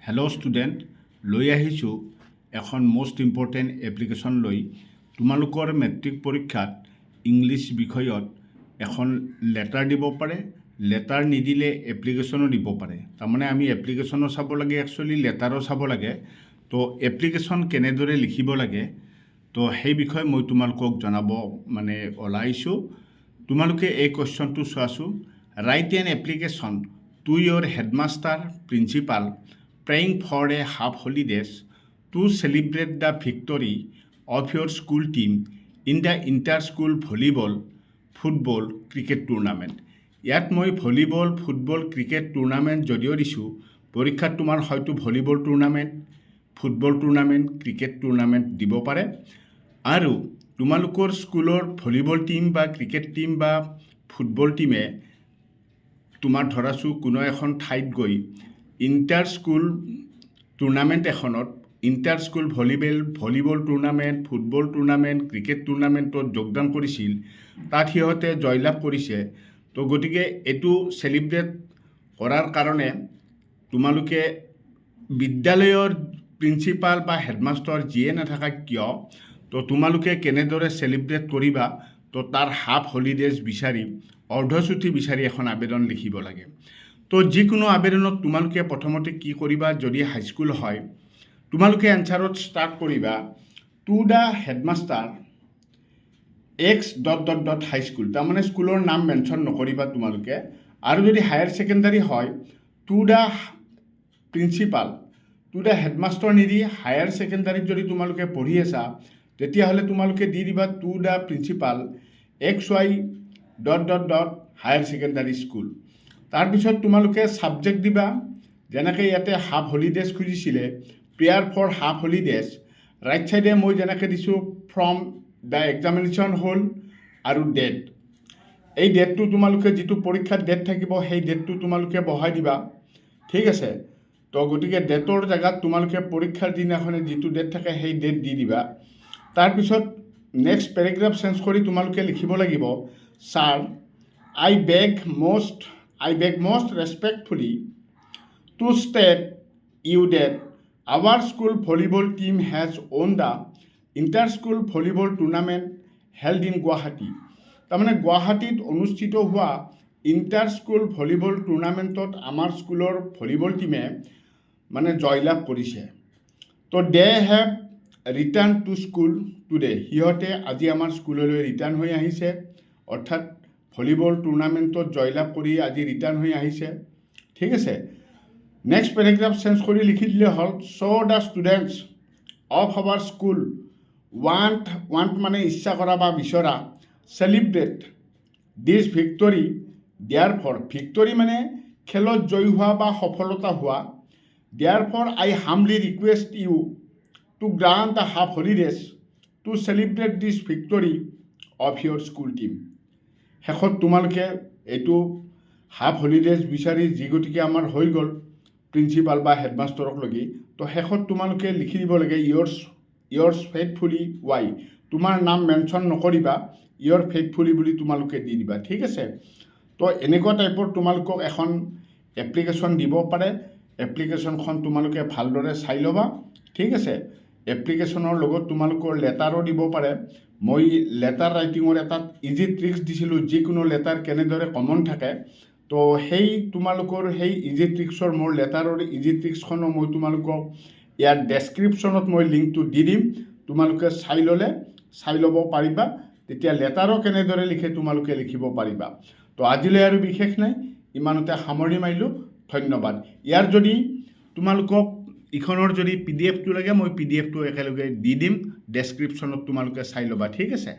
Hello' student, লৈ আহিছোঁ এখন মষ্ট ইম্পৰ্টেণ্ট এপ্লিকেশ্যন লৈ। তোমালোকৰ মেট্ৰিক পৰীক্ষাত ইংলিছ বিষয়ত এখন লেটাৰ দিব পাৰে, লেটাৰ নিদিলে এপ্লিকেশ্যনো দিব পাৰে। তাৰমানে আমি এপ্লিকেশ্যনো চাব লাগে, একচুৱেলি লেটাৰো চাব লাগে। তো এপ্লিকেশ্যন কেনেদৰে লিখিব লাগে, তো সেই বিষয়ে মই তোমালোকক জনাব ওলাইছোঁ। তোমালোকে এই কুৱেশ্যনটো চোৱাচোন। Write an application to your headmaster principal praying for a half holidays to celebrate the victory of your school team in the inter-school volleyball, football, cricket tournament. ইয়াত মই ভলীবল, ফুটবল, ক্ৰিকেট টুৰ্ণামেণ্ট যদিও দিছোঁ, পৰীক্ষাত তোমাৰ হয়তো volleyball tournament, football tournament, cricket tournament দিব পাৰে। আৰু তোমালোকৰ স্কুলৰ ভলীবল টীম বা ক্ৰিকেট টীম বা ফুটবল টীমে তোমাৰ ধৰাছোঁ কোনো এখন ঠাইত গৈ ইণ্টাৰ স্কুল টুৰ্ণামেণ্ট এখনত, inter school volleyball tournament, football tournament, cricket টুৰ্ণামেণ্টত যোগদান কৰিছিল, তাত সিহঁতে জয়লাভ কৰিছে। তো গতিকে এইটো চেলিব্ৰেট কৰাৰ কাৰণে তোমালোকে বিদ্যালয়ৰ প্ৰিন্সিপাল বা হেডমাষ্টাৰ যিয়ে নাথাকা কিয়, তো তোমালোকে কেনেদৰে চেলিব্ৰেট কৰিবা, তো তাৰ হাফ হলিডেজ বিচাৰি, অৰ্ধছুটী বিচাৰি এখন আবেদন লিখিব লাগে। তো যিকোনো আবেদনত তোমালোকে প্ৰথমতে কি কৰিবা, যদি হাইস্কুল হয় তোমালোকে এনচাৰত ষ্টাৰ্ট কৰিবা to the headmaster X .. high school, তাৰমানে স্কুলৰ নাম মেনশ্যন নকৰিবা তোমালোকে। আৰু যদি হায়াৰ ছেকেণ্ডাৰী হয় to the principal, to the headmaster নিদি হায়াৰ ছেকেণ্ডাৰীত যদি তোমালোকে পঢ়ি আছা তেতিয়াহ'লে তোমালোকে দি দিবা to the principal XY .. higher secondary school. তাৰপিছত তোমালোকে ছাবজেক্ট দিবা, যেনেকৈ ইয়াতে হাফ হলিডেজ খুজিছিলে, prayer for half holidays. Right ছাইডে মই যেনেকৈ দিছোঁ ফ্ৰম দ্য এক্সামিনেশ্যন হ'ল আৰু ডেট। এই ডেটটো তোমালোকে যিটো পৰীক্ষাত ডেট থাকিব সেই ডেটটো তোমালোকে বহাই দিবা, ঠিক আছে। তো গতিকে ডেটৰ জেগাত তোমালোকে পৰীক্ষাৰ দিনাখনে যিটো ডেট থাকে সেই ডেট দি দিবা। তাৰপিছত নেক্সট পেৰেগ্ৰাফ চেঞ্জ কৰি তোমালোকে লিখিব লাগিব, sir I beg most respectfully to state you that our school volleyball team has won the inter-school volleyball tournament held in Guwahati. তাৰমানে গুৱাহাটীত অনুষ্ঠিত হোৱা ইণ্টাৰ স্কুল ভলীবল টুৰ্ণামেণ্টত আমাৰ স্কুলৰ ভলীবল টীমে জয়লাভ কৰিছে। তো they have return to school today, সিহঁতে আজি আমাৰ স্কুললৈ ৰিটাৰ্ণ হৈ আহিছে, অৰ্থাৎ ভলীবল টুৰ্ণামেণ্টত জয়লাভ কৰি আজি ৰিটাৰ্ণ হৈ আহিছে, ঠিক আছে। নেক্সট পেৰেগ্ৰাফ চেঞ্জ কৰি লিখি দিলে হ'ল, so' the students of our school want মানে ইচ্ছা কৰা বা বিচৰা, celebrate this victory dear sir, victory মানে খেলত জয়ী হোৱা বা সফলতা হোৱা, dear sir I humbly request you to grant the half holidays to celebrate this victory of your school team. শেষত তোমালোকে এইটো হাফ হলিডেজ বিচাৰি যি গতিকে আমাৰ হৈ গ'ল প্ৰিন্সিপাল বা হেডমাষ্টাৰক লাগি, তো শেষত তোমালোকে লিখি দিব লাগে ইয়ৰ্ছ ফেইথফুলি ৱাই, তোমাৰ নাম মেনশ্যন নকৰিবা, ইয়ৰ ফেইথফুলি বুলি তোমালোকে দি দিবা, ঠিক আছে। তো এনেকুৱা টাইপৰ তোমালোকক এখন এপ্লিকেশ্যন দিব পাৰে। এপ্লিকেশ্যনখন তোমালোকে ভালদৰে চাই ল'বা, ঠিক আছে। এপ্লিকেশ্যনৰ লগত তোমালোকৰ লেটাৰো দিব পাৰে। মই লেটাৰ ৰাইটিঙৰ এটা ইজি ট্ৰিক্স দিছিলোঁ, যিকোনো লেটাৰ কেনেদৰে কমন থাকে। তো সেই তোমালোকৰ সেই ইজি ট্ৰিক্সৰ, মোৰ লেটাৰৰ ইজি ট্ৰিক্সখনো মই তোমালোকক ইয়াৰ ডেছক্ৰিপশ্যনত মই লিংকটো দি দিম, তোমালোকে চাই ল'ব পাৰিবা। তেতিয়া লেটাৰো কেনেদৰে লিখে তোমালোকে লিখিব পাৰিবা। তো আজিলৈ আৰু বিশেষ নাই, ইমানতে সামৰণি মাৰিলোঁ, ধন্যবাদ। ইয়াৰ যদি তোমালোকক ইখনৰ যদি PDF টো লাগে, মই PDF টো একেলগে দি দিম, ডেছক্ৰিপশ্যনত তোমালোকে চাই ল'বা, ঠিক আছে।